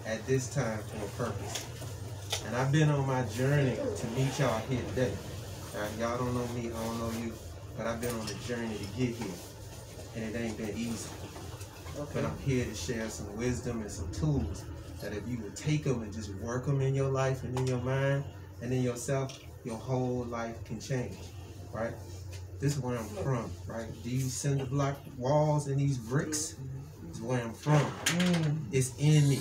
at this time for a purpose. And I've been on my journey to meet y'all here today. Y'all don't know me, I don't know you, but I've been on a journey to get here. And it ain't been easy. Okay. But I'm here to share some wisdom and some tools that if you would take them and just work them in your life and in your mind and in yourself, your whole life can change, right? This is where I'm from, right? These cinder block walls and these bricks is where I'm from. It's in me.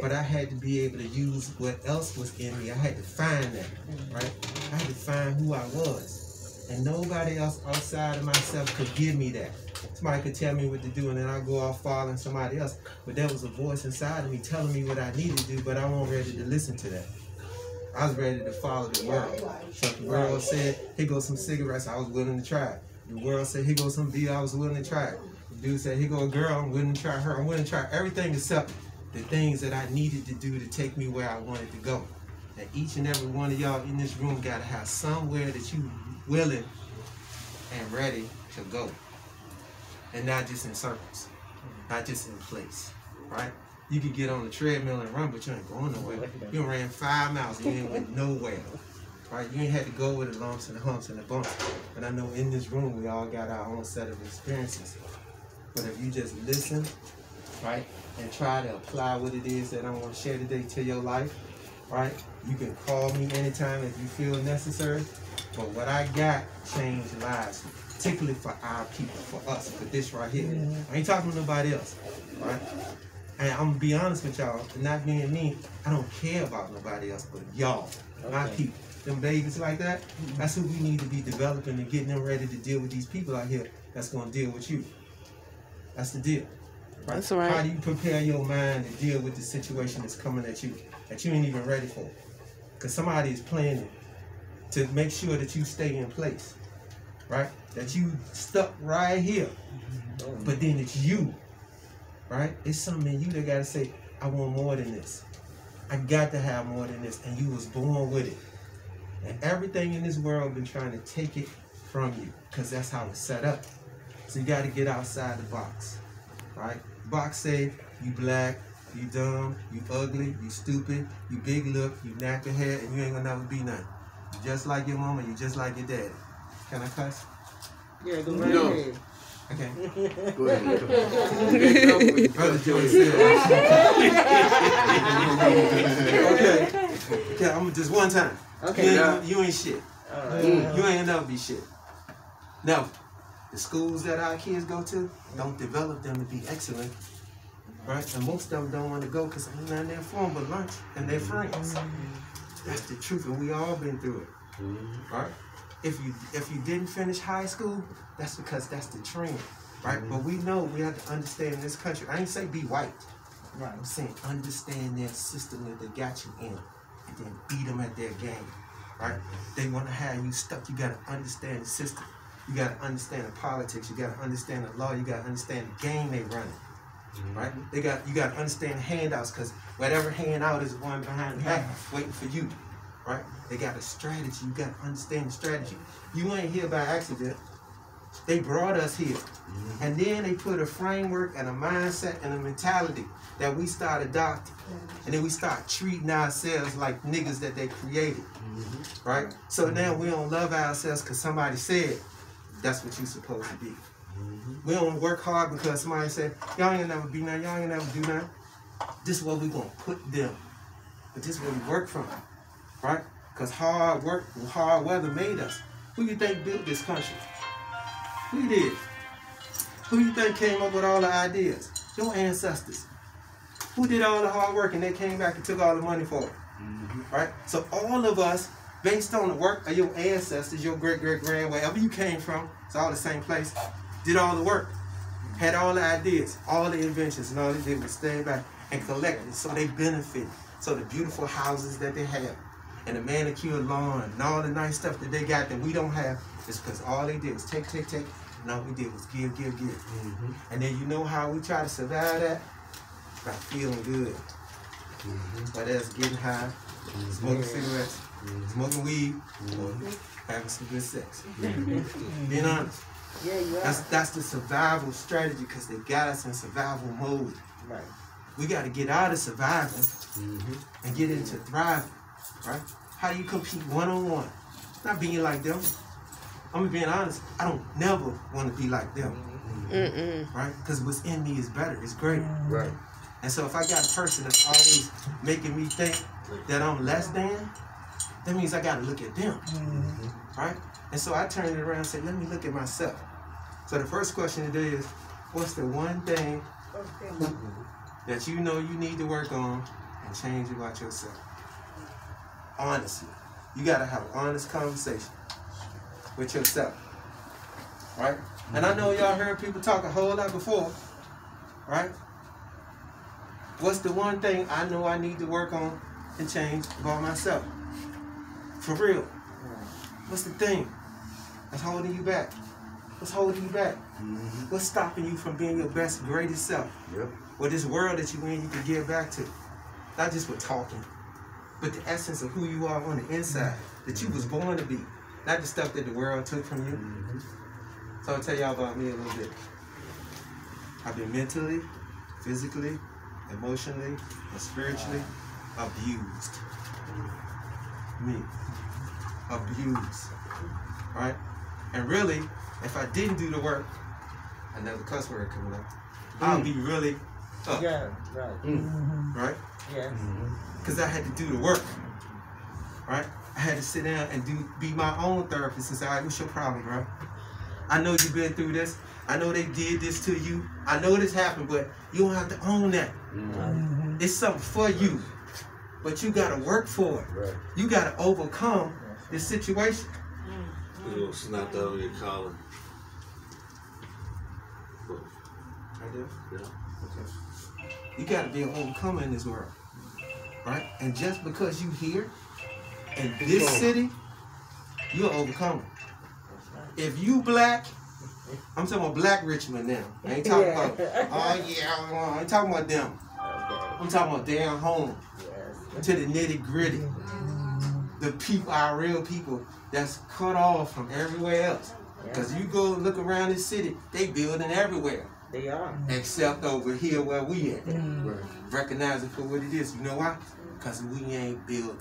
But I had to be able to use what else was in me. I had to find that, right? I had to find who I was. And nobody else outside of myself could give me that. Somebody could tell me what to do and then I go off following somebody else. But there was a voice inside of me telling me what I needed to do, but I wasn't ready to listen to that. I was ready to follow the world. So if the world said, here goes some cigarettes, I was willing to try it. The world said, here goes some beer, I was willing to try it. The dude said, here goes a girl, I'm willing to try her. I'm willing to try everything except the things that I needed to do to take me where I wanted to go. And each and every one of y'all in this room got to have somewhere that you willing and ready to go. And not just in circles, not just in place, right? You can get on the treadmill and run, but you ain't going nowhere. You ran 5 miles and you ain't went nowhere, right? You ain't had to go with the lumps and the humps and the bumps. But I know in this room, we all got our own set of experiences. But if you just listen, right, and try to apply what it is that I want to share today to your life, right? You can call me anytime if you feel necessary. But what I got changed lives, particularly for our people, for us, for this right here. I ain't talking to nobody else, right? And I'm gonna be honest with y'all, not being mean, I don't care about nobody else but y'all, my people. Them babies like that, that's who we need to be developing and getting them ready to deal with these people out here that's gonna deal with you. That's the deal. Right? That's right. How do you prepare your mind to deal with the situation that's coming at you, that you ain't even ready for? Because somebody is planning to make sure that you stay in place, right? That you stuck right here, but then it's you, right? It's something in you that gotta say, I want more than this. I got to have more than this, and you was born with it. And everything in this world been trying to take it from you, because that's how it's set up. So you gotta get outside the box, right? Box say, you black, you dumb, you ugly, you stupid, you big lip, you knackerhead, and you ain't gonna never be nothing. You just like your mama, you just like your daddy. Can I cuss? Yeah, go right ahead. Okay. Go ahead. Brother Joey said okay, I'm just one time. Okay. You ain't shit. You ain't never be shit. Never. The schools that our kids go to don't develop them to be excellent, right? And most of them don't want to go because ain't nothing there for them but lunch and their friends. That's the truth, and we all been through it, right? If you didn't finish high school, that's because that's the trend, right? But we know we have to understand in this country. I ain't say be white, right? I'm saying understand their system that they got you in, and then beat them at their game, right? They want to have you stuck. You got to understand the system. You got to understand the politics. You got to understand the law. You got to understand the game they running, right? You got to understand the handouts, because whatever handout is one behind the back waiting for you, right? They got a strategy. You got to understand the strategy. You ain't here by accident. They brought us here, and then they put a framework and a mindset and a mentality that we start adopting, and then we start treating ourselves like niggas that they created, right? So now we don't love ourselves because somebody said that's what you're supposed to be. We don't work hard because somebody said, y'all ain't never be nothing, y'all ain't never do nothing. This is where we're going to put them. But this is where we work from, right? Because hard work and hard weather made us. Who you think built this country? Who did? Who you think came up with all the ideas? Your ancestors. Who did all the hard work and they came back and took all the money for it? Right? So all of us, based on the work of your ancestors, your great-great-grand, wherever you came from, it's all the same place, did all the work, had all the ideas, all the inventions, and all they did was stay back and collect it so they benefited. So the beautiful houses that they have, and the manicured lawn, and all the nice stuff that they got that we don't have, is because all they did was take, and all we did was give. And then you know how we try to survive that? By feeling good. Whether that's getting high, smoking cigarettes, smoking weed, or having some good sex. Being honest. Yeah, you are. That's the survival strategy, because they got us in survival mode. Right. We got to get out of surviving and get into thriving, right? How do you compete one-on-one? Not being like them. I'm being honest. I don't never want to be like them, right? Because what's in me is better. It's great, Right. And so if I got a person that's always making me think that I'm less than, that means I got to look at them, right? And so I turn it around and say, let me look at myself. So the first question today is, what's the one thing that you know you need to work on and change about yourself? Honestly. You got to have an honest conversation with yourself, right? And I know y'all heard people talk a whole lot before, right? What's the one thing I know I need to work on and change about myself? For real. What's the thing that's holding you back? What's holding you back? What's stopping you from being your best, greatest self? Yep. Or this world that you in, you can give back to. Not just with talking, but the essence of who you are on the inside, that you was born to be. Not the stuff that the world took from you. So I'll tell y'all about me a little bit. I've been mentally, physically, emotionally, and spiritually abused. Me. Abused. Right? And really, if I didn't do the work, another cuss word coming up, I'll be really up. Yeah, right. Right? Yes. Because I had to do the work. Right? I had to sit down and be my own therapist and say, all right, what's your problem, bro? I know you've been through this. I know they did this to you. I know this happened, but you don't have to own that. It's something for you. But you got to work for it. Right. You got to overcome this situation. A little snapped out of your collar. Right there? Yeah. Okay. You got to be an overcomer in this world. Right? And just because you here in this city, you're an overcomer. If you black, I'm talking about black Richmond now. I ain't talking about, oh yeah, I ain't talking about them. I'm talking about down home, to the nitty gritty. The people, our real people, that's cut off from everywhere else. Because you go look around this city, they building everywhere. They are. Except over here where we at. Recognize it for what it is. You know why? Because we ain't building.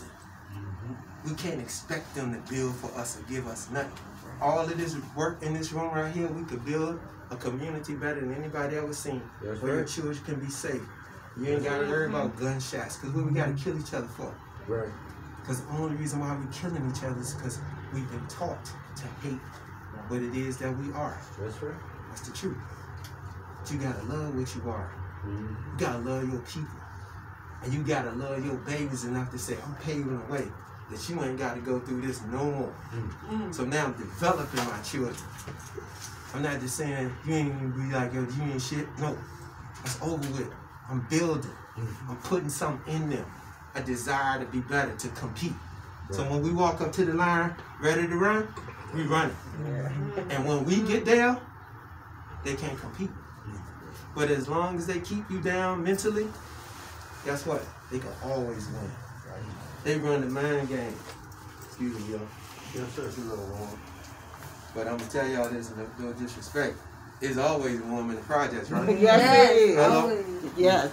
We can't expect them to build for us or give us nothing. All of this work in this room right here, we could build a community better than anybody ever seen. That's where right. your children can be safe. You ain't got to worry about gunshots. Because what we got to kill each other for? Right. Because the only reason why we're killing each other is because we've been taught to hate what it is that we are. That's right. That's the truth. But you got to love what you are. You got to love your people. And you got to love your babies enough to say, I'm paving the way. That you ain't got to go through this no more. So now I'm developing my children. I'm not just saying you ain't even be like, yo, you ain't shit. No, that's over with. I'm building. I'm putting something in them. A desire to be better, to compete. So when we walk up to the line, ready to run, we running. And when we get there, they can't compete. But as long as they keep you down mentally, guess what? They can always win. They run the mind game. Excuse me, y'all. Yes, sir. It's a little warm. But I'm going to tell y'all this, no disrespect. It's always warm in the projects, right? Yes, it is. Hello? Yes.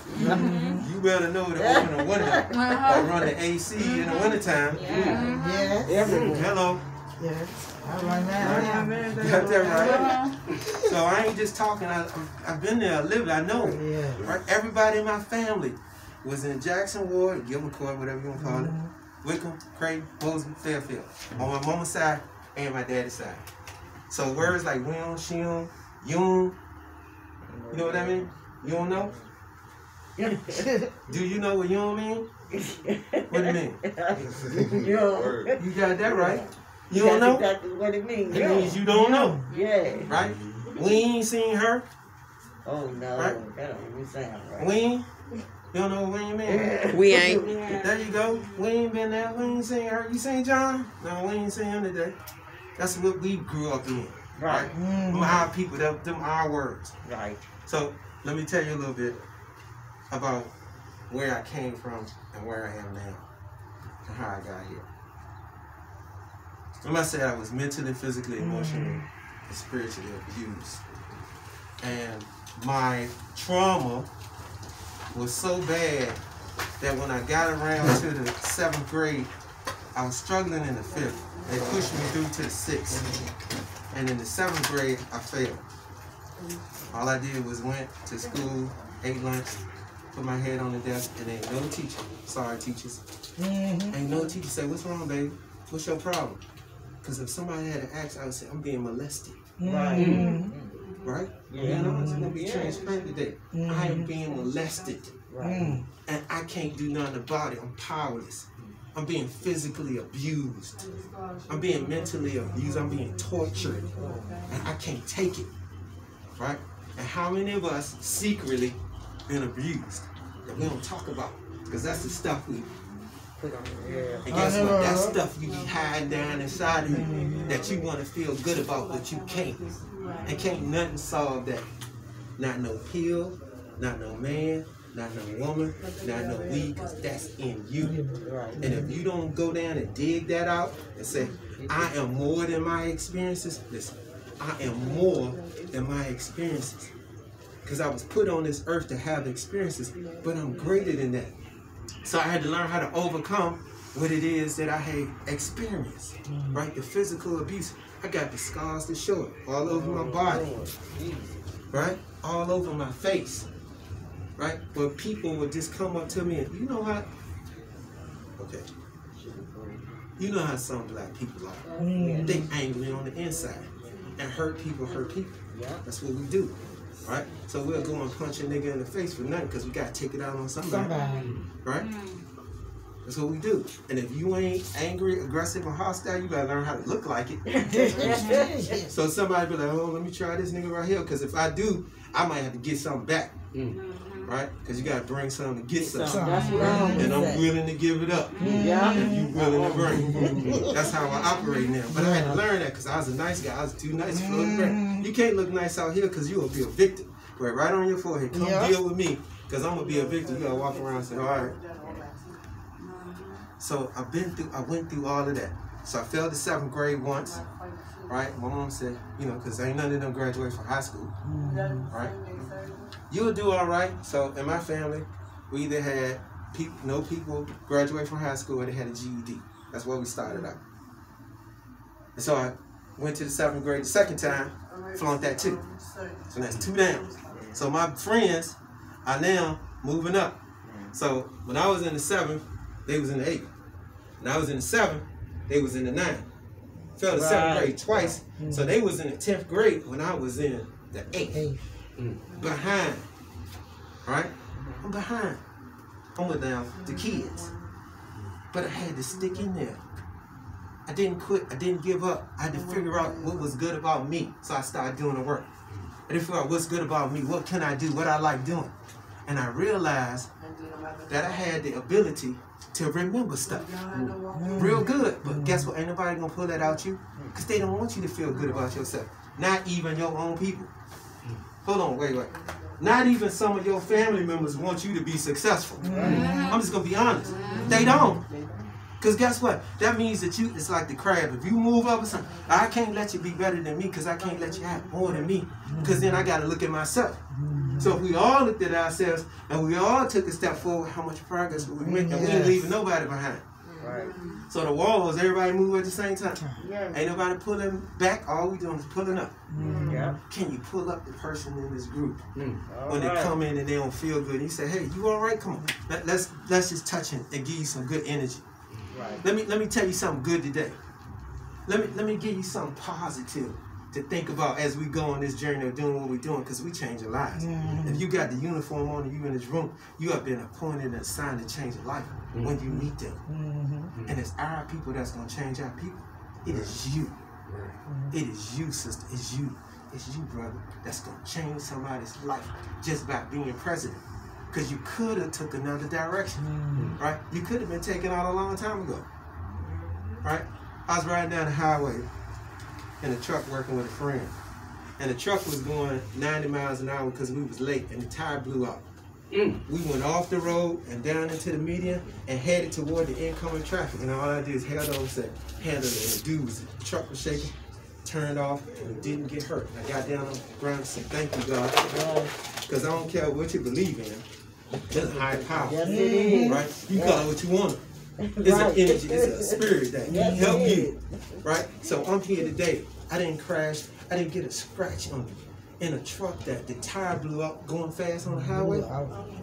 You better know that we're in the winter. I run the AC in the wintertime. Yes. Hello. Yes. All right now. You got that right? So I ain't just talking. I've been there, I lived, I know. Right? Everybody in my family was in Jackson Ward, Gilman Court, whatever you want to call it, Wickham, Creighton, Bozeman, Fairfield. On my mama's side and my daddy's side. So words like Wilm, Shion, Yoon, you know what I mean? You don't know? Do you know what Yoon mean? What do you mean? You got that right. You don't know? That's exactly what it means. It means you don't know. Yeah. Right? We ain't seen her. Oh, no. Right? That don't even sound right. We ain't. You don't know what we ain't mean? We ain't. There you go. We ain't been there. We ain't seen her. You seen John? No, we ain't seen him today. That's what we grew up in. Right? Them our people. Them our words. Right. So, let me tell you a little bit about where I came from and where I am now and how I got here. Remember I said I was mentally, physically, emotionally, and spiritually abused. And my trauma was so bad that when I got around to the 7th grade, I was struggling in the 5th. They pushed me through to the 6th. And in the 7th grade, I failed. All I did was went to school, ate lunch, put my head on the desk, and ain't no teacher. Sorry, teachers. Ain't no teacher say, "What's wrong, baby? What's your problem?" Because if somebody had to ask, I would say, "I'm being molested." Right? Yeah. You know, I'm just gonna be transparent today. I am being molested. Right. And I can't do nothing about it. I'm powerless. I'm being physically abused. I'm being mentally abused. I'm being tortured. And I can't take it. Right? And how many of us secretly been abused that we don't talk about? Because that's the stuff we put on. And guess what? That stuff you be hiding down inside of you that you want to feel good about, but you can't. And can't nothing solve that. Not no pill, not no man, not no woman, not no weed, because that's in you. And if you don't go down and dig that out and say, "I am more than my experiences," listen, I am more than my experiences. Because I was put on this earth to have experiences, but I'm greater than that. So I had to learn how to overcome what it is that I had experienced, right? The physical abuse. I got the scars to show it all over my body, right? All over my face, right? But people would just come up to me and, you know how, okay, you know how some black people are. They angry on the inside. And hurt people hurt people. That's what we do, right? So we'll go and punch a nigga in the face for nothing because we got to take it out on somebody, right? That's what we do. And if you ain't angry, aggressive, or hostile, you gotta learn how to look like it. So somebody be like, "Oh, let me try this nigga right here," because if I do, I might have to get something back, right? Because you gotta bring something to get something. That's what I'm willing to give it up. Yeah. If you willing to bring. That's how I operate now. But I had to learn that because I was a nice guy. I was too nice for the brand. You can't look nice out here because you will be a victim. Right on your forehead. Come deal with me because I'm gonna be a victim. You gotta walk around and say, "All right." So I went through all of that. So I failed the 7th grade once, right? My mom said, you know, because ain't none of them graduate from high school, right? You'll do all right. So in my family, we either had no people graduate from high school or they had a GED. That's where we started out. And so I went to the 7th grade the second time, flunked that too. So that's 2 down. So my friends are now moving up. So when I was in the 7th, they was in the 8th. When I was in the 7th, they was in the 9th. Failed the 7th grade twice. So they was in the 10th grade when I was in the 8th. Behind. Right? I'm behind. I'm with them, the kids. But I had to stick in there. I didn't quit. I didn't give up. I had to figure out what was good about me. So I started doing the work. I didn't figure out what's good about me. What can I do? What I like doing. And I realized that I had the ability to remember stuff real good. But guess what? Ain't nobody gonna pull that out you because they don't want you to feel good about yourself. Not even your own people. Hold on, wait. Not even some of your family members want you to be successful. I'm just gonna be honest. They don't. Because guess what? That means that it's like the crab. If you move up or something, I can't let you be better than me because I can't let you have more than me because then I got to look at myself. So if we all looked at ourselves and we all took a step forward, how much progress would we make? And we ain't leaving nobody behind. Right. So the wall was everybody move at the same time. Ain't nobody pulling back. All we doing is pulling up. Can you pull up the person in this group when they come in and they don't feel good? And you say, "Hey, you all right? Come on. Let's just touch it and give you some good energy." Right. Let me tell you something good today. Let me give you something positive to think about as we go on this journey of doing what we're doing, because we change our lives. If you got the uniform on and you in this room, you have been appointed and assigned to change a life when you meet them. And it's our people that's going to change our people. It is you. It is you, sister. It's you. It's you, brother, that's going to change somebody's life just by being president. Because you could have took another direction, right? You could have been taken out a long time ago, right? I was riding down the highway in a truck working with a friend. And the truck was going 90 miles an hour because we was late and the tire blew out. We went off the road and down into the median and headed toward the incoming traffic. And all I did is held over and said, handle it. And the truck was shaking, turned off, and didn't get hurt. I got down on the ground and said, "Thank you, God." Because I don't care what you believe in. It's a higher power. Yes, it is. Right? You call it what you want. It's an energy, it's a spirit that can help you. Right? So I'm here today. I didn't crash. I didn't get a scratch on in a truck that the tire blew up going fast on the highway.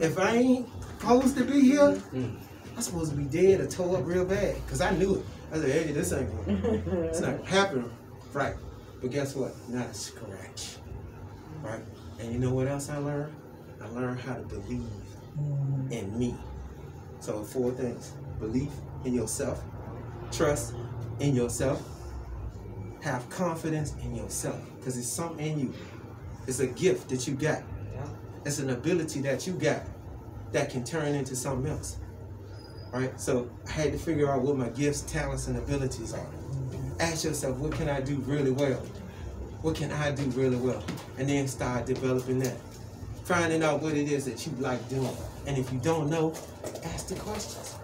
If I ain't supposed to be here, I'm supposed to be dead or towed up real bad. Because I knew it. I said, hey, this ain't going to it's not happening. Right. But guess what? Not a scratch. Right? And you know what else I learned? I learned how to believe in me. So 4 things. Belief in yourself. Trust in yourself. Have confidence in yourself. Because it's something in you. It's a gift that you got. It's an ability that you got that can turn into something else. Right? So I had to figure out what my gifts, talents, and abilities are. Ask yourself, what can I do really well? What can I do really well? And then start developing that. Finding out what it is that you like doing. And if you don't know, ask the questions.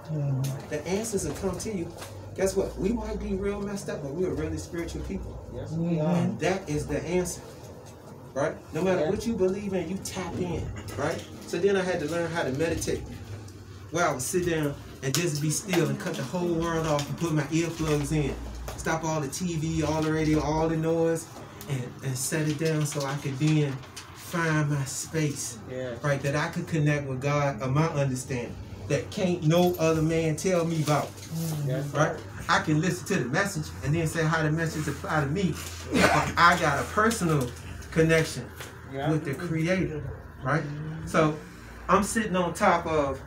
The answers will come to you. Guess what? We might be real messed up, but we're really spiritual people. Yes, we are. And that is the answer. Right? No matter what you believe in, you tap in. Right? So then I had to learn how to meditate. Where I would sit down and just be still and cut the whole world off and put my earplugs in. Stop all the TV, all the radio, all the noise, and set it down so I could then find my space. Right? That I could connect with God of my understanding. That can't no other man tell me about. Right? I can listen to the message and then say how the message apply to me. But I got a personal connection with the Creator. Right? So I'm sitting on top of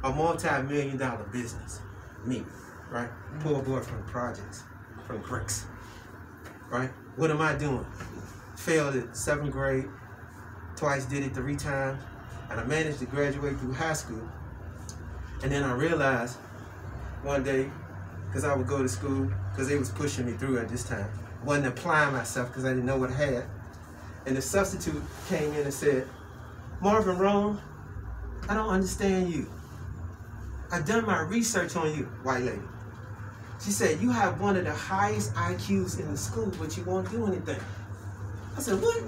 a multi-million-dollar business. Me. Right? Poor boy from projects. From bricks. Right? What am I doing? Failed at 7th grade. Twice did it 3 times. And I managed to graduate through high school. And then I realized one day, because I would go to school, because they was pushing me through at this time, wasn't applying myself because I didn't know what I had. And the substitute came in and said, Marvin Roan, I don't understand you. I've done my research on you, white lady. She said, you have one of the highest IQs in the school, but you won't do anything. I said, what?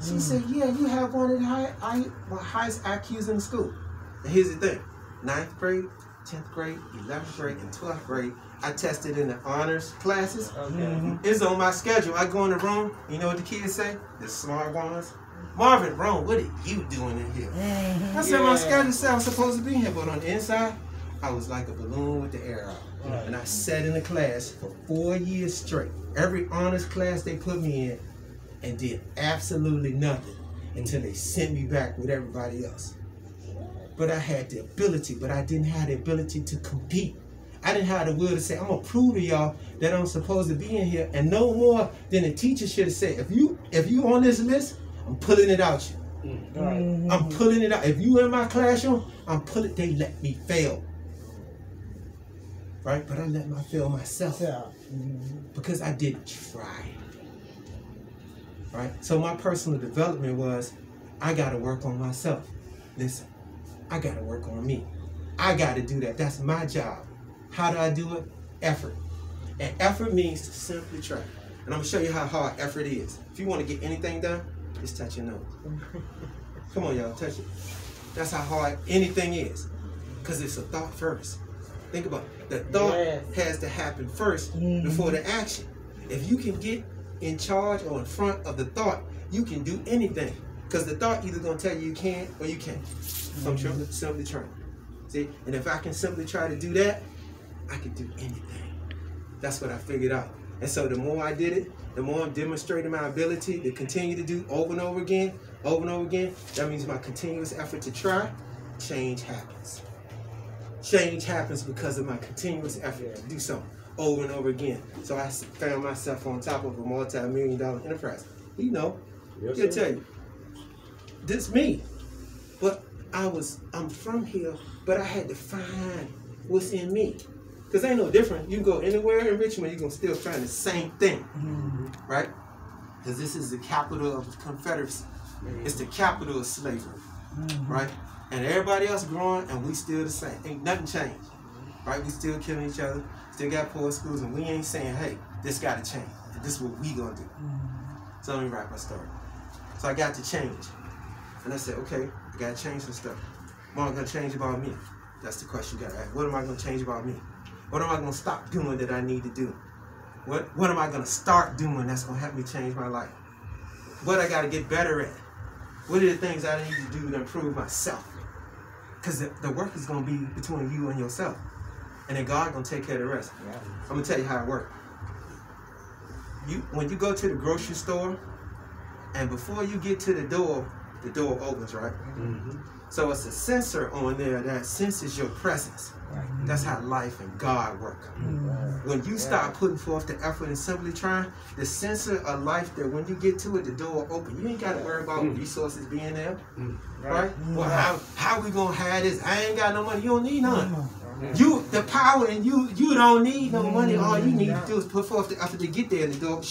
She said, yeah, you have one of the highest IQs in the school. And here's the thing. 9th grade, 10th grade, 11th grade, and 12th grade, I tested in the honors classes. It's on my schedule. I go in the room, you know what the kids say? The smart ones. Marvin, Roan, what are you doing in here? I said, my schedule said I'm supposed to be here, but on the inside, I was like a balloon with the air out. And I sat in the class for 4 years straight. Every honors class they put me in, and did absolutely nothing until they sent me back with everybody else. But I had the ability, but I didn't have the ability to compete. I didn't have the will to say, I'm gonna prove to y'all that I'm supposed to be in here, and no more than the teacher should have said, if you on this list, I'm pulling it out you. I'm pulling it out. If you in my classroom, I'm pulling, they let me fail. Right? But I let me fail myself. Because I didn't try. Right? So my personal development was, I gotta work on myself. Listen, I gotta work on me. I gotta do that. That's my job. How do I do it? Effort. And effort means to simply try. And I'm gonna show you how hard effort is. If you wanna get anything done, just touch your nose. Come on, y'all, touch it. That's how hard anything is. Because it's a thought first. Think about it. The thought has to happen first before the action. If you can get in charge or in front of the thought, you can do anything. Because the thought either gonna tell you you can or you can't. So I'm simply trying. See? And if I can simply try to do that, I can do anything. That's what I figured out. And so the more I did it, the more I'm demonstrating my ability to continue to do over and over again, that means my continuous effort to try, change happens. Change happens because of my continuous effort to do something over and over again. So I found myself on top of a multi-million-dollar enterprise. You know, he'll tell you, this me. But I'm from here, but I had to find what's in me. Because ain't no different. You can go anywhere in Richmond, you're going to still find the same thing. Right? Because this is the capital of the Confederacy. It's the capital of slavery. Right? And everybody else growing, and we still the same. Ain't nothing changed. Right? We still killing each other. Still got poor schools, and we ain't saying, hey, this got to change. And this is what we going to do. So let me write my story. So I got to change. And I said, okay, I gotta change some stuff. What am I gonna change about me? That's the question you gotta ask. What am I gonna change about me? What am I gonna stop doing that I need to do? What am I gonna start doing that's gonna help me change my life? What I gotta get better at? What are the things I need to do to improve myself? Because the work is gonna be between you and yourself. And then God gonna take care of the rest. Yeah. I'm gonna tell you how it works. When you go to the grocery store, and before you get to the door opens, right? Mm-hmm. So it's a sensor on there that senses your presence. Right. That's how life and God work. Mm-hmm. When you start putting forth the effort and simply trying, the sensor of life that when you get to it, the door will open. You ain't got to worry about resources being there, right? Well, how we gonna have this? I ain't got no money. You don't need none. You, the power in you don't need no money. All you need to do is put forth the effort to get there, and the door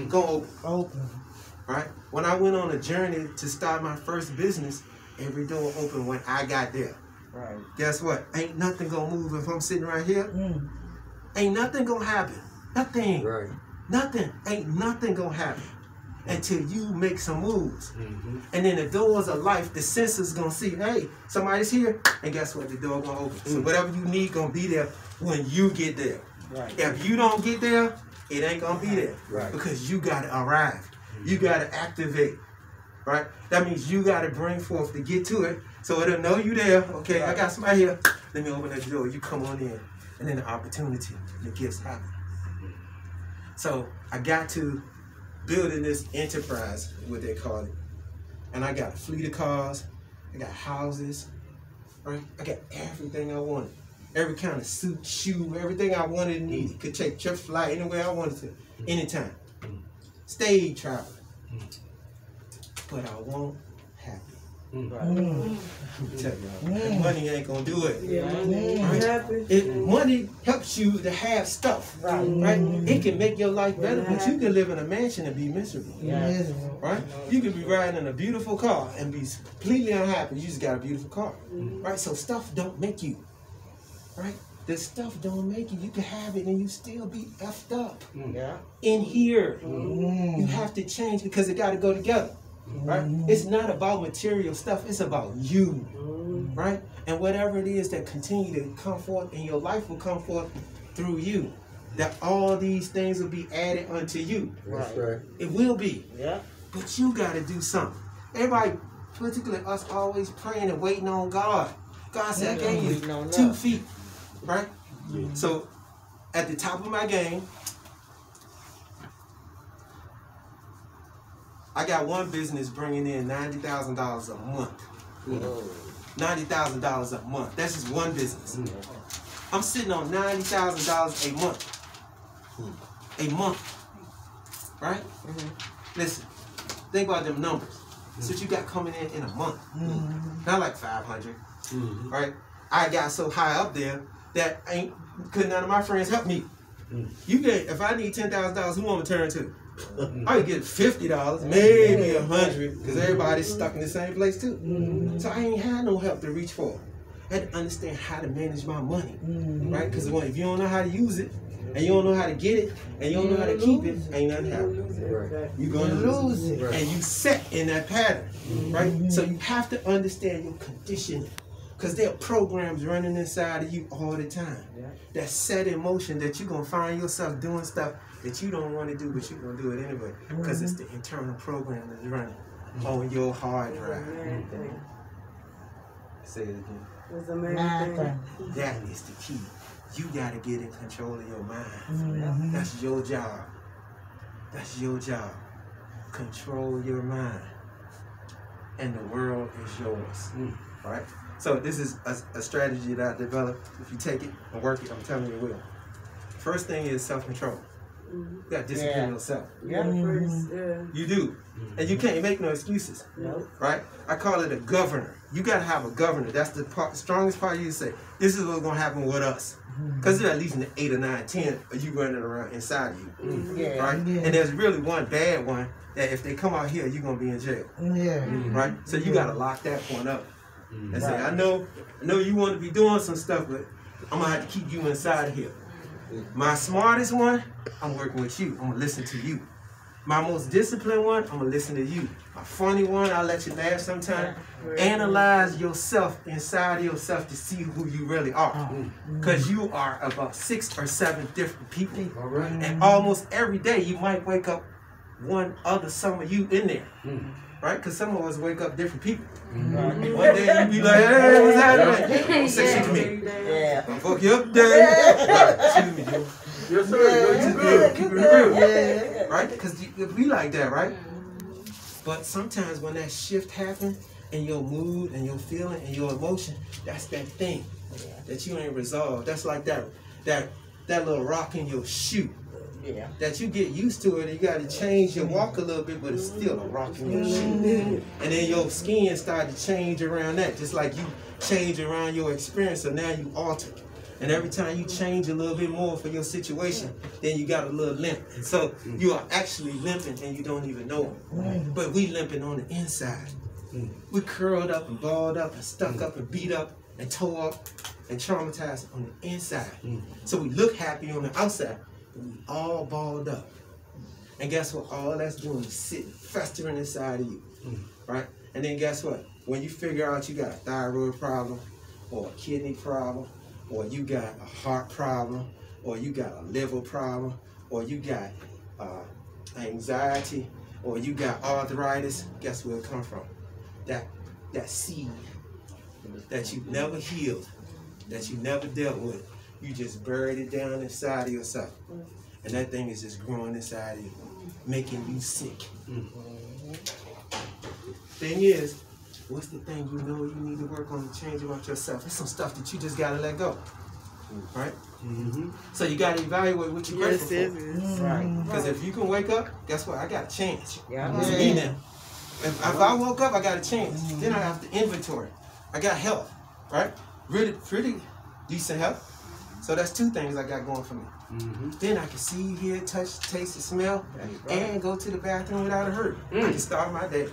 go open. Right? When I went on a journey to start my first business, every door opened when I got there. Right. Guess what? Ain't nothing gonna move if I'm sitting right here. Ain't nothing gonna happen. Nothing. Right. Nothing. Ain't nothing gonna happen until you make some moves. Mm-hmm. And then the doors of life, the sensor's gonna see, hey, somebody's here, and guess what? The door gonna open. So whatever you need gonna be there when you get there. Right. If you don't get there, it ain't gonna be there. Right. Because you gotta arrive. You gotta activate. Right? That means you gotta bring forth to get to it. So it'll know you there. Okay, I got somebody here. Let me open that door. You come on in. And then the opportunity, the gifts happen. So I got to building this enterprise, what they call it. And I got a fleet of cars. I got houses. Right? I got everything I wanted. Every kind of suit, shoe, everything I wanted and needed. Could take trips, fly anywhere I wanted to, anytime. Stage travel. But I won't happy. Right. Tell y'all, money ain't gonna do it. Right? Money helps you to have stuff. Right? It can make your life better, but you can live in a mansion and be miserable. Right? You can be riding in a beautiful car and be completely unhappy. You just got a beautiful car. Right? So stuff don't make you. Right? The stuff don't make you. You can have it and you still be effed up. In here, you have to change because it got to go together. Right? It's not about material stuff. It's about you. Right? And whatever it is that continue to come forth in your life will come forth through you. That all these things will be added unto you. Right. It will be. Yeah. But you got to do something. Everybody, particularly us, always praying and waiting on God. God said, I gave you 2 feet. Right? So, at the top of my game, I got one business bringing in $90,000 a month. $90,000 a month. That's just one business. I'm sitting on $90,000 a month. A month. Right? Listen, think about them numbers. That's what you got coming in a month. Not like 500. Right? I got so high up there that could none of my friends help me. You get, if I need $10,000, who I'm gonna turn to? I could get $50, maybe $100, because everybody's stuck in the same place too. So I ain't had no help to reach for. I had to understand how to manage my money, right? Because if you don't know how to use it, and you don't know how to get it, and you don't know how to keep it, ain't nothing happening. You're gonna lose it, and you set in that pattern, right? So you have to understand your conditioning. Because there are programs running inside of you all the time that set in motion that you're going to find yourself doing stuff that you don't want to do, but you're going to do it anyway. Because it's the internal program that's running on your hard drive. Say it again. It's a main thing. That is the key. You got to get in control of your mind. That's your job. That's your job. Control your mind. And the world is yours. Right? So this is a strategy that I developed. If you take it and work it, I'm telling you it will. First thing is self-control. You got to discipline yourself. You do. And you can't make no excuses. Right? I call it a governor. You got to have a governor. That's the strongest part you say. This is what's going to happen with us. Because there's at least an 8 or 9, 10 of you running around inside of you. Right? And there's really one bad one that if they come out here, you're going to be in jail. Right? So you got to lock that one up. And say, I know you want to be doing some stuff, but I'm going to have to keep you inside here. My smartest one, I'm working with you. I'm going to listen to you. My most disciplined one, I'm going to listen to you. a funny one, I'll let you laugh sometime. Analyze yourself inside of yourself to see who you really are. Because you are about 6 or 7 different people. And almost every day you might wake up some of you in there. Right? Because some of us wake up different people. One day you be like, hey, what's happening? Say shit to me. I'll fuck you up, Dad. Right, excuse me, Joe. Yes, sir. Keep it real. Right? Because we like that, right? But sometimes when that shift happens in your mood and your feeling and your emotion, that's that thing that you ain't resolved. That's like that little rock in your shoe. Yeah. That you get used to it and you got to change your walk a little bit, but it's still a rock in your shoe. And then your skin started to change around that, just like you change around your experience, so now you alter. And every time you change a little bit more for your situation, then you got a little limp. And so you are actually limping and you don't even know it. But we limping on the inside. We curled up and balled up and stuck up and beat up and tore up and traumatized on the inside. So we look happy on the outside. We all balled up. And guess what? All that's doing is sitting, festering inside of you. Right? And then guess what? When you figure out you got a thyroid problem, or a kidney problem, or you got a heart problem, or you got a liver problem, or you got anxiety, or you got arthritis, guess where it come from? That seed that you never healed, that you never dealt with. You just buried it down inside of yourself. And that thing is just growing inside of you, making you sick. Thing is, what's the thing you know you need to work on to change about yourself? It's some stuff that you just got to let go. Right? So you got to evaluate what you're grateful for. Right? Because if you can wake up, guess what? I got a chance. It's me now. If I woke up, I got a chance. Then I have to inventory. I got health. Right? Pretty decent health. So that's 2 things I got going for me. Then I can see, hear, touch, taste, and smell, and go to the bathroom without a hurt. I can start my day.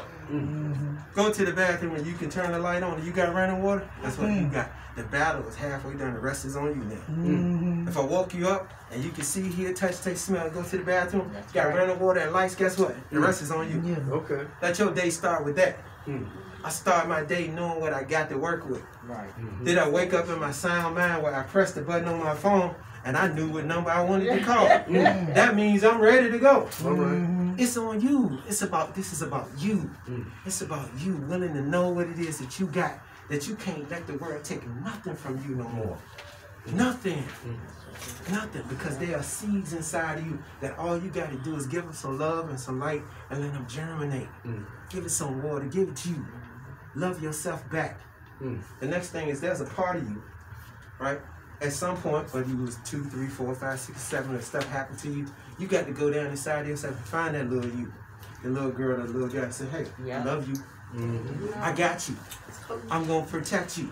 Go to the bathroom and you can turn the light on and you got running water. That's what you got. The battle is halfway done. The rest is on you now. If I woke you up and you can see, hear, touch, taste, smell, and go to the bathroom, got running water and lights, guess what? The rest is on you. Okay. Let your day start with that. I start my day knowing what I got to work with. Right. Did I wake up in my sound mind where I pressed the button on my phone and I knew what number I wanted to call? That means I'm ready to go. It's on you. This is about you. It's about you willing to know what it is that you got, that you can't let the world take nothing from you no more. Nothing. Nothing. Because there are seeds inside of you that all you got to do is give them some love and some light and let them germinate. Give it some water. Give it to you. Love yourself back. The next thing is there's a part of you, right? At some point, whether you was 2, 3, 4, 5, 6, 7, and stuff happened to you, you got to go down inside yourself and find that little you, the little girl, the little guy, and say, hey, I love you. I got you. I'm going to protect you.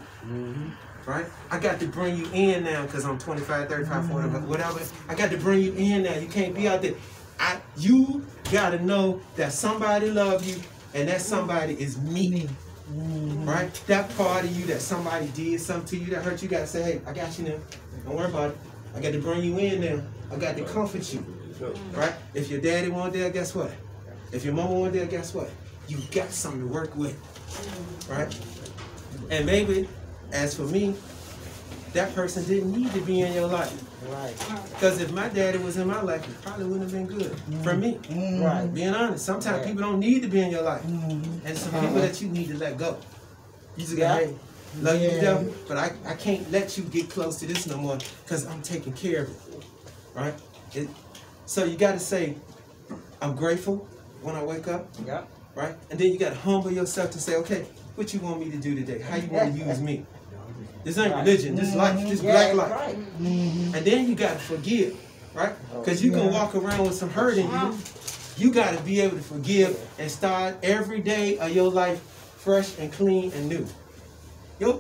Right? I got to bring you in now because I'm 25, 35, 40, whatever. I got to bring you in now. You can't be out there. You got to know that somebody loves you and that somebody is me. Right? That part of you that somebody did something to you that hurt you, got to say, hey, I got you now. Don't worry about it. I got to bring you in now. I got to comfort you. Right? If your daddy wasn't there, guess what? If your mama wasn't there, guess what? You got something to work with. Right? And maybe, as for me, that person didn't need to be in your life. Right. Because if my daddy was in my life, it probably wouldn't have been good for me. Right. Being honest, sometimes people don't need to be in your life. And some people that you need to let go. You just got, hey, love you to death, but I can't let you get close to this no more because I'm taking care of it. Right? So you got to say, I'm grateful when I wake up. Yeah. Right? And then you got to humble yourself to say, okay, what you want me to do today? How you want to use me? This ain't religion, this life, this black life. Right. And then you got to forgive, right? Because you can walk around with some hurt in you. You got to be able to forgive and start every day of your life fresh and clean and new.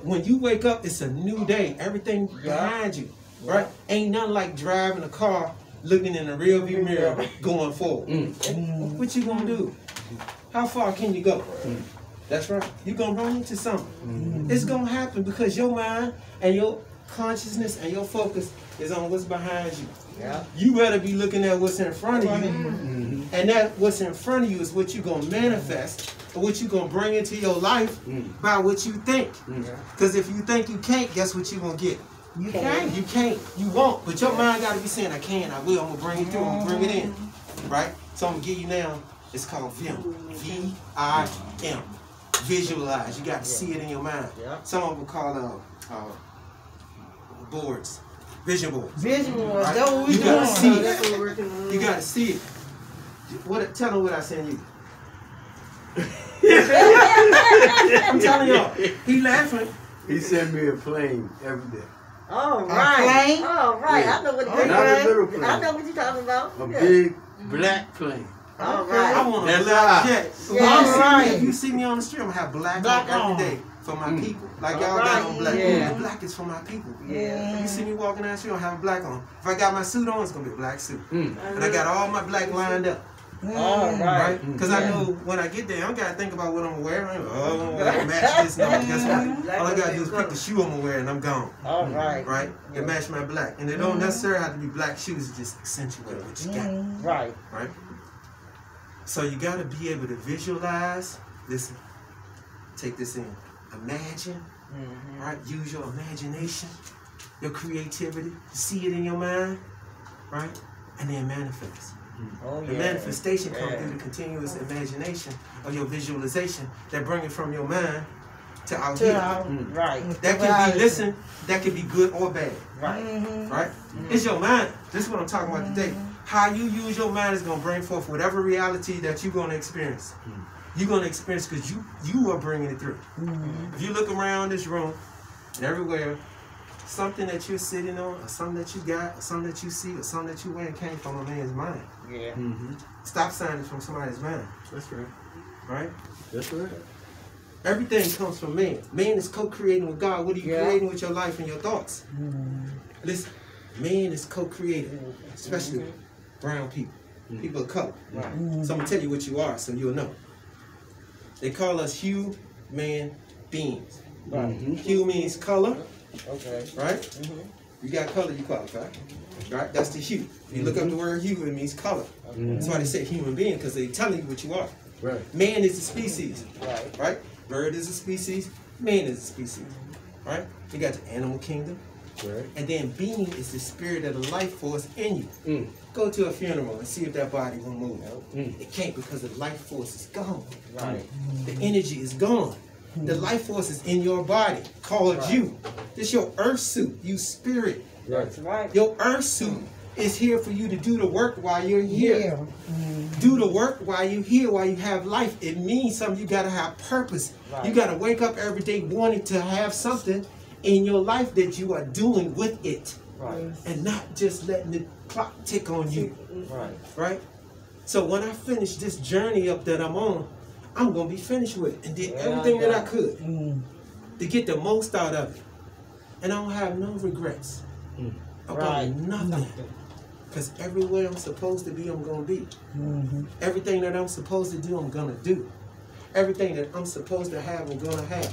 When you wake up, it's a new day. Everything behind you, right? Ain't nothing like driving a car, looking in the rearview mirror, going forward. What you gonna do? How far can you go? That's right. You're going to run into something. It's going to happen because your mind and your consciousness and your focus is on what's behind you. Yeah. You better be looking at what's in front of you. And that what's in front of you is what you're going to manifest or what you gonna bring into your life by what you think. Because if you think you can't, guess what you gonna get? You can't. You can't. You won't. But your mind gotta be saying, I can, I will, I'm gonna bring it through, I'm gonna bring it in. Right? So I'm gonna give you now, it's called VIM. V-I-M. Visualize. You gotta see it in your mind. Some of them call boards. Vision boards. Vision boards. Right? That's what we You doing. gotta see it. That's what we're working on. You gotta see it. Tell them what I send you. I'm telling y'all. He laughing. He sent me a plane every day. All A right. plane? All right. Yeah. I know what Not a little plane. I know what you're talking about. A big black plane. All I right. want a That's black right. jet. So Yeah. when you see me, Right. if you see me on the street, I'm gonna have black on every day for my people. Like y'all All got right. on black. Yeah. The black is for my people. Yeah. If you see me walking down the street, I'm gonna have a black on. If I got my suit on, it's gonna be a black suit. And I got all my black lined up. All right. Right? Because I know when I get there, I don't gotta think about what I'm gonna wear. Oh, I'm gonna match this. No, guess what? All I gotta do is pick the shoe I'm gonna wear and I'm gone. All right. Right? It match my black. And it don't necessarily have to be black shoes, it just accentuate what you got. Right. Right? So you gotta be able to visualize. Listen, take this in. Imagine, right? Use your imagination, your creativity, see it in your mind, right? And then manifest. Oh, The yeah. manifestation comes through the continuous imagination of your visualization that bring it from your mind to out here. Right. That can be, listen, that can be good or bad, Right. right? It's your mind. This is what I'm talking about today. How you use your mind is gonna bring forth whatever reality that you're gonna experience. You're gonna experience because you are bringing it through. If you look around this room and everywhere, something that you're sitting on, or something that you got, or something that you see, or something that you wearing came from a man's mind. Yeah. Stop sign is from somebody's mind, That's right. right? That's right. Everything comes from man. Man is co-creating with God. What are you creating with your life and your thoughts? Listen, man is co-creating, especially brown people, people of color. Right. So I'm gonna tell you what you are, so you'll know. They call us human beings. Right. Hue means color, Okay. right? You got color, you qualify. Right? That's the hue. If you look up the word hue, it means color. That's why they say human being, because they're telling you what you are. Right. Man is a species, Right. right? Bird is a species, man is a species, right? You got the animal kingdom, Right. and then being is the spirit of the life force in you. Go to a funeral and see if that body will move. It can't because the life force is gone. Right. The energy is gone. The life force is in your body, called you. This your earth suit, you spirit. That's right. Your earth suit is here for you to do the work while you're here. Do the work while you're here, while you have life. It means something. You got to have purpose. Right. You got to wake up every day wanting to have something in your life that you are doing with it. Right. And not just letting the clock tick on you. Right. Right? So when I finish this journey up that I'm on, I'm going to be finished with it and did everything that I could to get the most out of it. And I don't have no regrets about nothing. Because everywhere I'm supposed to be, I'm going to be. Everything that I'm supposed to do, I'm going to do. Everything that I'm supposed to have, I'm going to have.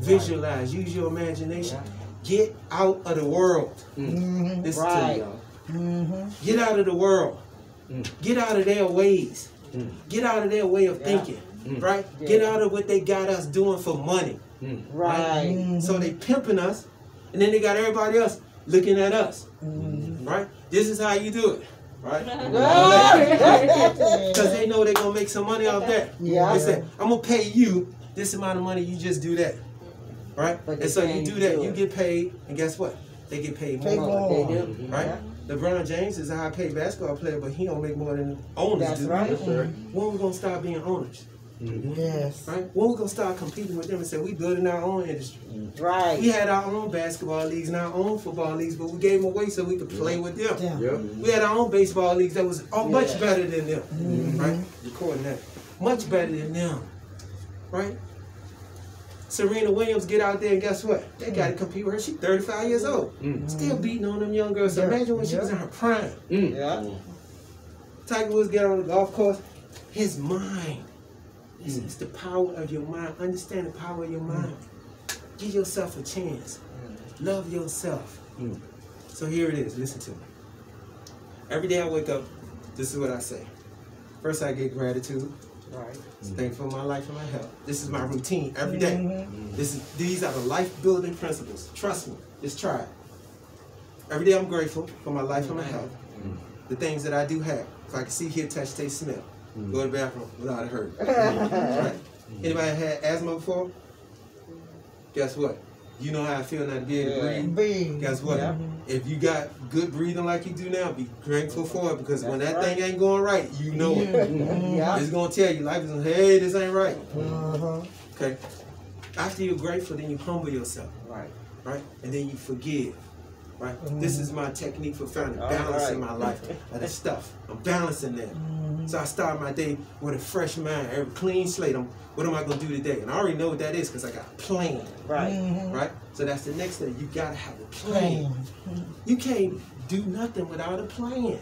Visualize. Use your imagination. Get out of the world. Listen to me, y'all. Get out of the world. Get out of their ways. Get out of their way of thinking. Right? Get out of what they got us doing for money. Right. So they pimping us, and then they got everybody else looking at us. Right? This is how you do it. Right? Because they know they're going to make some money off that. Yeah. They say, I'm going to pay you this amount of money, you just do that. Right? But And so you they do can't that, do you it. get paid, and guess what? They get paid They more. do. Right? LeBron James is a high paid basketball player, but he don't make more than owners That's do. right. When we going to start being owners? Yes. Right? When we going to start competing with them and say, we building our own industry? Right. We had our own basketball leagues and our own football leagues, but we gave them away so we could play with them. Yep. We had our own baseball leagues that was much better than them. Right? Recording that. Much better than them. Right? Serena Williams get out there and guess what? They got to compete with her. She's 35 years old. Still beating on them young girls. So imagine when she was in her prime. Yeah. Tiger Woods get on the golf course. His mind. It's the power of your mind. Understand the power of your mind. Give yourself a chance. Love yourself. So here it is. Listen to me. Every day I wake up, this is what I say. First I get gratitude. Right. Thankful for my life and my health. This is my routine every day. These are the life-building principles. Trust me. Just try it. Every day I'm grateful for my life and my health. The things that I do have. If I can see, hear, touch, taste, smell. Go to the bathroom without a hurt. Right? Anybody had asthma before? Guess what? You know how I feel not to be able to breathe. Guess what? If you got good breathing like you do now, be grateful for it, because when that thing ain't going right, you know it. It's going to tell you, life is going to, hey, this ain't right. Okay? After you're grateful, then you humble yourself. Right? And then you forgive. Right? This is my technique for finding balance in my life. Of this stuff. I'm balancing that. So I start my day with a fresh mind, a clean slate. What am I going to do today? And I already know what that is because I got a plan. Right? So that's the next thing. You got to have a plan. You can't do nothing without a plan.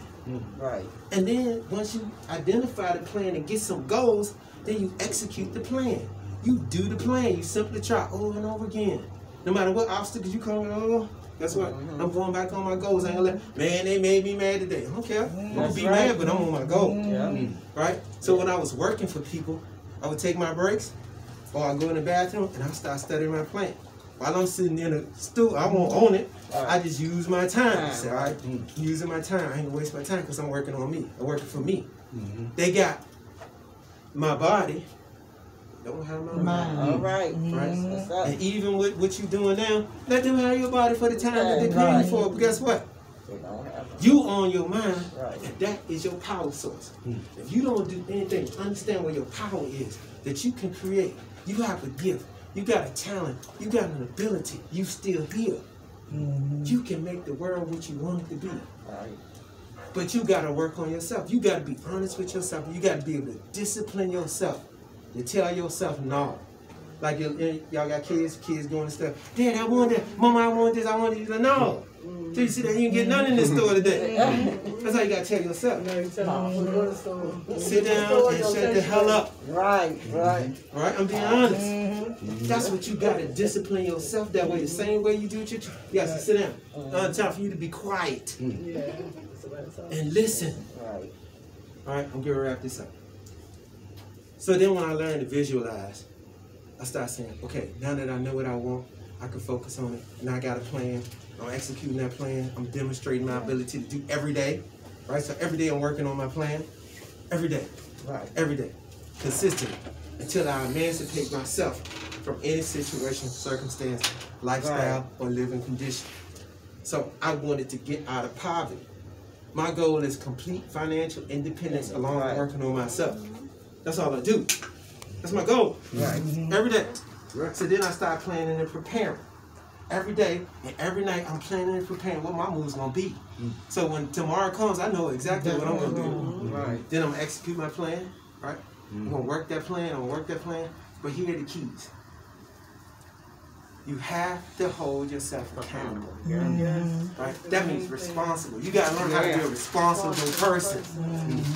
Right. And then once you identify the plan and get some goals, then you execute the plan. You do the plan. You simply try over and over again. No matter what obstacles you come over, guess what? I'm going back on my goals. I ain't gonna let, man, they made me mad today. I don't care. I'm gonna be mad, but I'm on my goal. Right? So when I was working for people, I would take my breaks, or I'd go in the bathroom and I'd start studying my plan. While I'm sitting in a stool, I won't own it. I just use my time. I say, all right, using my time. I ain't gonna waste my time because I'm working on me. I'm working for me. They got my body. Don't have my mind. All right. And even with what you're doing now, let them have your body for the time that they're paying you for. But guess what? You own your mind, and that is your power source. If you don't do anything, understand where your power is, that you can create. You have a gift. You got a talent. You got an ability. You still here. You can make the world what you want it to be. But you got to work on yourself. You got to be honest with yourself. You got to be able to discipline yourself. You tell yourself no. Like y'all got kids going to stuff. Dad, I want that. Mama, I want this. I want this. No. So you see that you can get none in this store today. That's how you got to tell yourself. Sit down and shut the hell up. Right. I'm being honest. That's what you got to discipline yourself that way. The same way you do with your child. You got to sit down. Time for you to be quiet and listen. All right, I'm going to wrap this up. So then when I learned to visualize, I start saying, okay, now that I know what I want, I can focus on it. And I got a plan. I'm executing that plan. I'm demonstrating my ability to do every day. Right? So every day I'm working on my plan. Every day. Every day. Consistently. Until I emancipate myself from any situation, circumstance, lifestyle, or living condition. So I wanted to get out of poverty. My goal is complete financial independence along with working on myself. That's all I do. That's my goal. Every day. So then I start planning and preparing. Every day and every night I'm planning and preparing what my move's gonna be. So when tomorrow comes, I know exactly what I'm gonna do. Then I'm gonna execute my plan. I'm gonna work that plan. But here are the keys. You have to hold yourself accountable. Right? That means responsible. You gotta learn how to be a responsible person.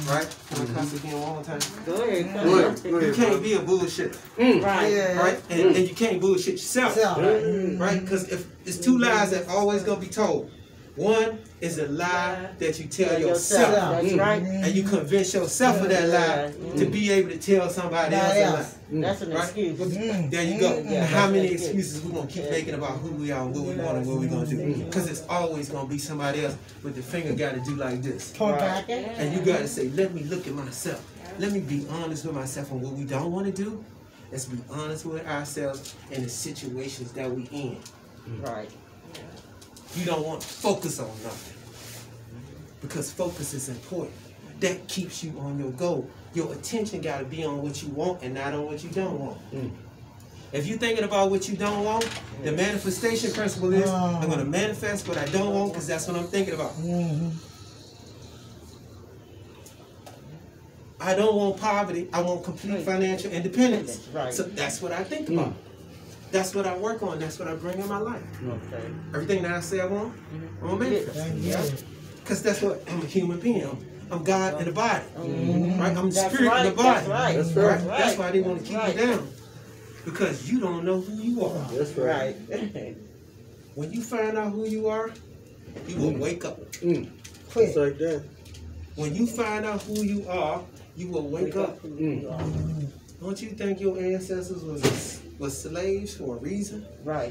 Right? Can I cuss again one more time? Go ahead. You can't be a bullshitter. Right? And you can't bullshit yourself. Right? Because if it's two lies that always gonna be told. One is a lie that you tell yourself. That's right. And you convince yourself of that lie to be able to tell somebody else a lie. That's an excuse. There you go. How many excuses we gonna keep making about who we are and what we want and what we gonna do? Because it's always gonna be somebody else with the finger got to do like this. And you gotta say, let me look at myself. Let me be honest with myself on what we don't want to do. Let's be honest with ourselves in the situations that we in. You don't want to focus on nothing. Because focus is important. That keeps you on your goal. Your attention got to be on what you want and not on what you don't want. If you're thinking about what you don't want, the manifestation principle is, I'm going to manifest what I don't want because that's what I'm thinking about. I don't want poverty. I want complete financial independence. So that's what I think about. That's what I work on. That's what I bring in my life. Everything that I say I want, I'm going to manifest. Because that's what, I'm a human being. I'm God in the body. Right? I'm the spirit in the body. That's why they want to keep you down. Because you don't know who you are. That's right. When you find out who you are, you will wake up. Just like that. When you find out who you are you will wake up. Don't you think your ancestors was slaves for a reason? Right.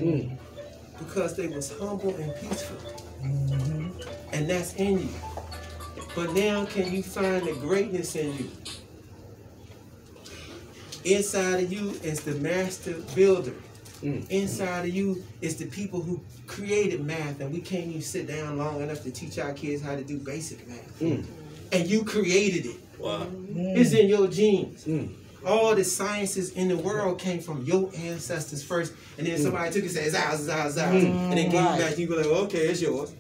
Because they was humble and peaceful. And that's in you. But now can you find the greatness in you? Inside of you is the master builder. Inside of you is the people who created math, and we can't even sit down long enough to teach our kids how to do basic math. And you created it. Wow. It's in your genes. All the sciences in the world came from your ancestors first, and then somebody took it and said, it's ours, it's ours, it's ours. And then gave you back, and you go like, okay, it's yours.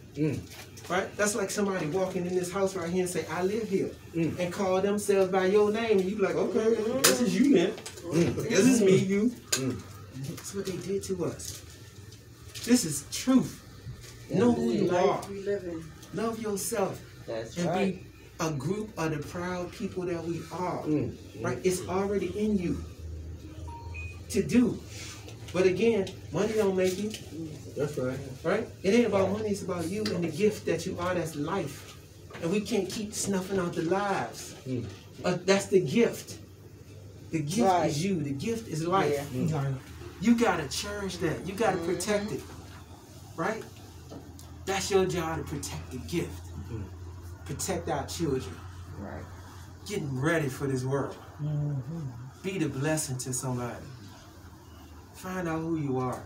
Right? That's like somebody walking in this house right here and say, I live here, and call themselves by your name, and you be like, okay, this is you then. This is me, you. That's what they did to us. This is truth. Know who you are. Love yourself. That's and right. be a group of the proud people that we are. Right? It's already in you to do. But again, money don't make you. That's right. Right? It ain't about money, it's about you and the gift that you are. That's life. And we can't keep snuffing out the lives. That's the gift. The gift is you. The gift is life. You gotta cherish that. You gotta protect it. Right? That's your job, to protect the gift. Protect our children. Right. Getting ready for this world. Be the blessing to somebody. Find out who you are.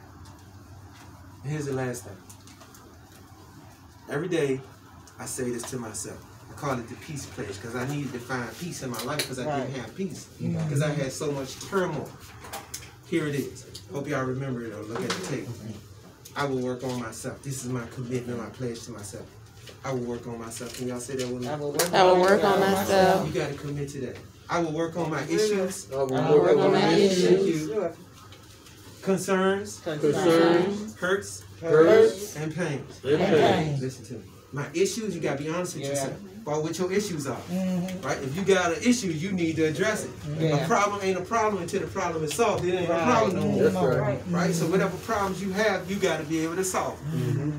And here's the last thing. Every day, I say this to myself. I call it the peace pledge, because I needed to find peace in my life because I didn't have peace. Because I had so much turmoil. Here it is. Hope y'all remember it or look at the table. I will work on myself. This is my commitment, my pledge to myself. I will work on myself. Can y'all say that with me? I will work on myself. You got to commit to that. I will work on my issues. I will work on my issues. Thank you. Concerns. Hurts. And pains. Listen to me. My issues, you got to be honest with yourself about what your issues are. Right? If you got an issue, you need to address it. A problem ain't a problem until the problem is solved. It ain't a problem no more. That's Right? So whatever problems you have, you got to be able to solve.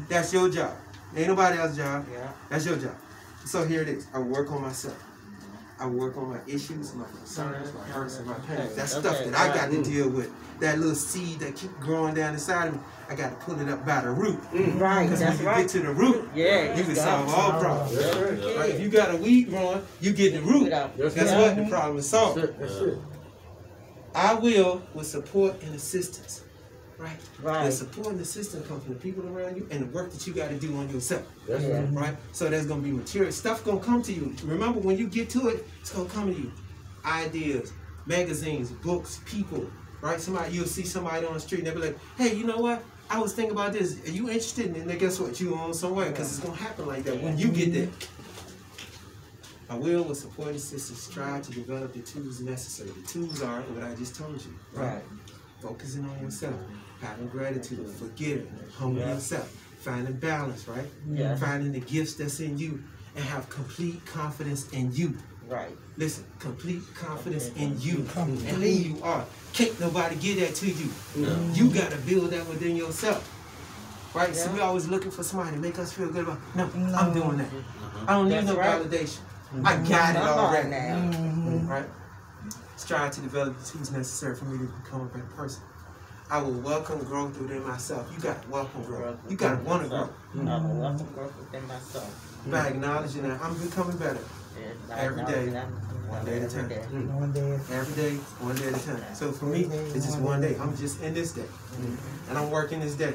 That's your job. Ain't nobody else's job. That's your job. So here it is. I work on myself. I work on my issues, my concerns, my hurts, and my pains. That's stuff that I got to deal with. That little seed that keep growing down inside of me, I got to pull it up by the root. Right, Because that's when you get to the root, you can solve all problems. Right? If you got a weed growing, you get the root. Guess what? The problem is solved. That's it. I will with support and assistance. Right? Right. The support and assistance comes from the people around you and the work that you got to do on yourself. That's right. Right? So there's going to be material. Stuff going to come to you. Remember, when you get to it, it's going to come to you. Ideas, magazines, books, people. Right? You'll see somebody on the street and they'll be like, hey, you know what? I was thinking about this. Are you interested in it? And then guess what? You on somewhere, because it's going to happen like that when you get there. I will, with support and assistance, strive to develop the tools necessary. The tools are what I just told you. Right? Focusing on yourself, having gratitude, forgiving, humbling yourself, finding balance, right? Finding the gifts that's in you, and have complete confidence in you. Right. Listen, complete confidence in you and who you are. Can't nobody give that to you. You got to build that within yourself. Right? So we always looking for somebody to make us feel good about, no, I'm doing that. I don't need no validation. I got it already. Right? Strive to develop the tools necessary for me to become a better person. I will welcome growth within myself. You got to welcome growth. You got to want to grow. I will welcome growth within myself. By acknowledging that I'm becoming better. Every day, one day at a time. Every day, one day at a time. So for me, it's just one day. I'm just in this day. And I'm working this day.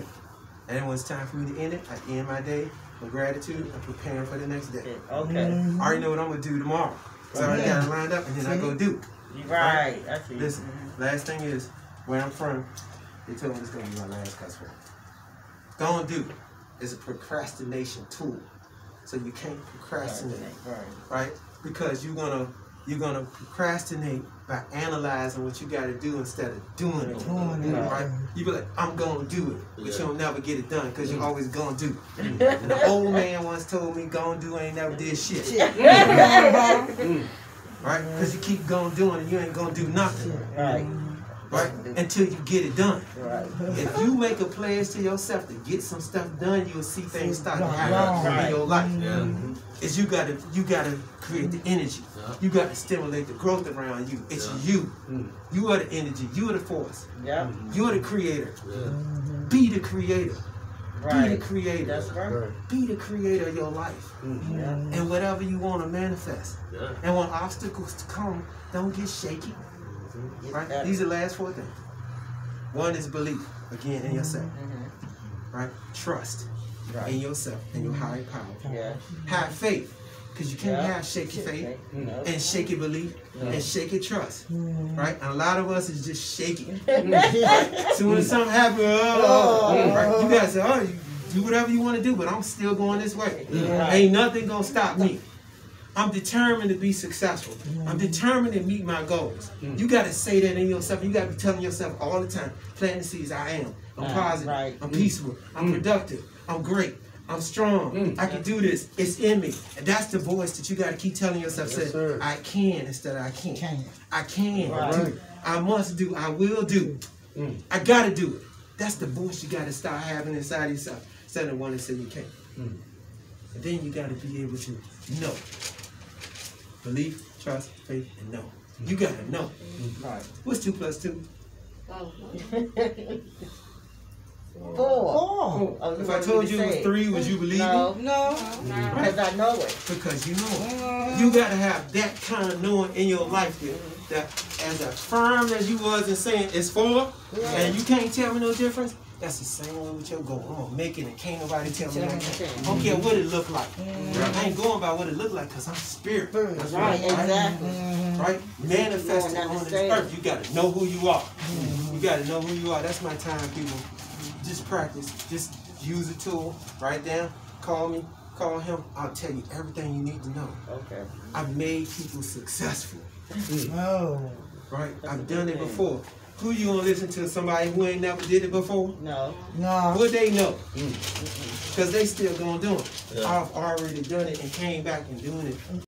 And when it's time for me to end it, I end my day with gratitude and preparing for the next day. I already know what I'm going to do tomorrow. So I already got it lined up, and then I go do it. Right. Listen, last thing is, where I'm from, they told me it's going to be my last cuss word. Don't do is a procrastination tool. So you can't procrastinate, right? Because you're gonna procrastinate by analyzing what you got to do instead of doing it, right? You be like, I'm gonna do it, but you'll never get it done because you're always gonna do it. And the old man once told me, gonna do ain't never did shit. Right? Because you keep going doing it, you ain't gonna do nothing. Right? Until you get it done. If you make a pledge to yourself to get some stuff done, you'll see things start to happen in your life. is you gotta create the energy. You gotta stimulate the growth around you. It's you. You are the energy. You are the force. You are the creator. Be the creator. Be the creator. That's right. Be the creator of your life. And whatever you want to manifest. And when obstacles come, don't get shaky. Right? These are the last 4 things. One is belief, again, in yourself. Right? Trust in yourself and your higher power. Have faith, because you can't have shaky faith and shaky belief and shaky trust. Right? And a lot of us is just shaky. Right? So when something happens, right? You guys say, oh, you do whatever you want to do, but I'm still going this way. Ain't nothing gonna stop me. I'm determined to be successful. I'm determined to meet my goals. You got to say that in yourself. You got to be telling yourself all the time, planting the seeds, I am. I'm positive. I'm peaceful. I'm productive. I'm great. I'm strong. I can do this. It's in me. And that's the voice that you got to keep telling yourself. Say, I can instead of I can't. I can do. I must do. I will do. I got to do it. That's the voice you got to start having inside yourself instead of the one that says you can't. And then you got to be able to know. Belief, trust, faith, and know. You gotta know. What's 2 plus 2? 4. If I told you it was 3, would you believe me? No. Because I know it. Because you know it. You gotta have that kind of knowing in your life that as firm as you was in saying it's 4, and you can't tell me no difference. That's the same way with your goal. I'm gonna make it and can't nobody tell me nothing. I don't care what it look like. I ain't going by what it look like because I'm spirit. That's right, exactly. Right? Manifesting on this earth. You gotta know who you are. You gotta know who you are. That's my time, people. Just practice. Just use a tool. Write down. Call me. Call him. I'll tell you everything you need to know. Okay. I've made people successful. Right? I've done it before. Who you gonna listen to? Somebody who ain't never did it before? No. What they know? Because they still gonna do it. I've already done it and came back and doing it